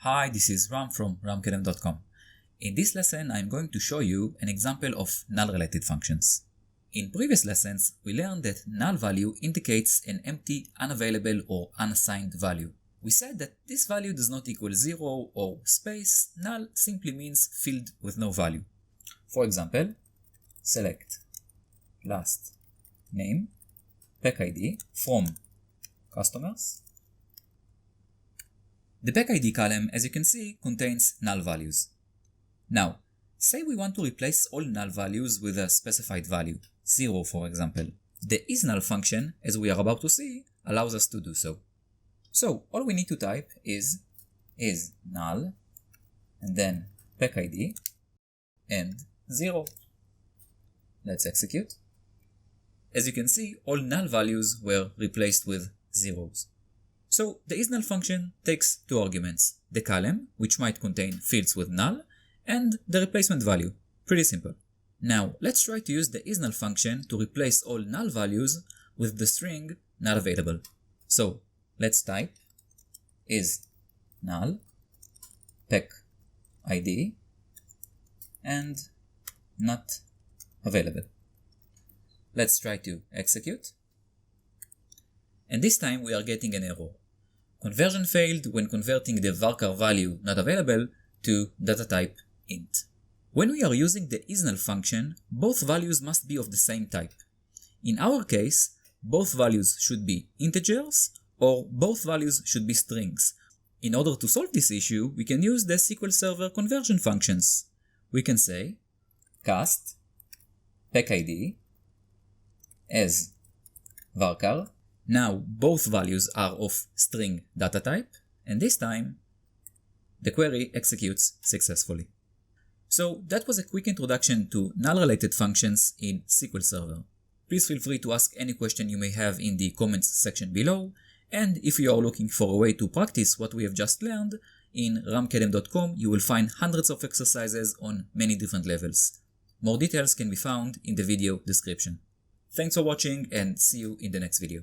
Hi, this is Ram from ramkedem.com. In this lesson, I'm going to show you an example of null-related functions. In previous lessons, we learned that null value indicates an empty, unavailable, or unassigned value. We said that this value does not equal 0 or space. Null simply means field with no value. For example, select last name, pack ID from customers. The pack ID column, as you can see, contains null values. Now, say we want to replace all null values with a specified value, 0 for example. The ISNULL function, as we are about to see, allows us to do so. So, all we need to type is null, and then pack ID, and 0. Let's execute. As you can see, all null values were replaced with zeros. So the ISNULL function takes two arguments, the column, which might contain fields with null, and the replacement value. Pretty simple. Now let's try to use the ISNULL function to replace all null values with the string not available. So let's type ISNULL pack ID and not available. Let's try to execute. And this time we are getting an error. Conversion failed when converting the varchar value not available to data type int. When we are using the ISNULL function, both values must be of the same type. In our case, both values should be integers or both values should be strings. In order to solve this issue, we can use the SQL Server conversion functions. We can say cast pack ID as varchar. Now both values are of string data type, and this time the query executes successfully. So that was a quick introduction to null-related functions in SQL Server. Please feel free to ask any question you may have in the comments section below, and if you are looking for a way to practice what we have just learned, in ramkedem.com you will find hundreds of exercises on many different levels. More details can be found in the video description. Thanks for watching and see you in the next video.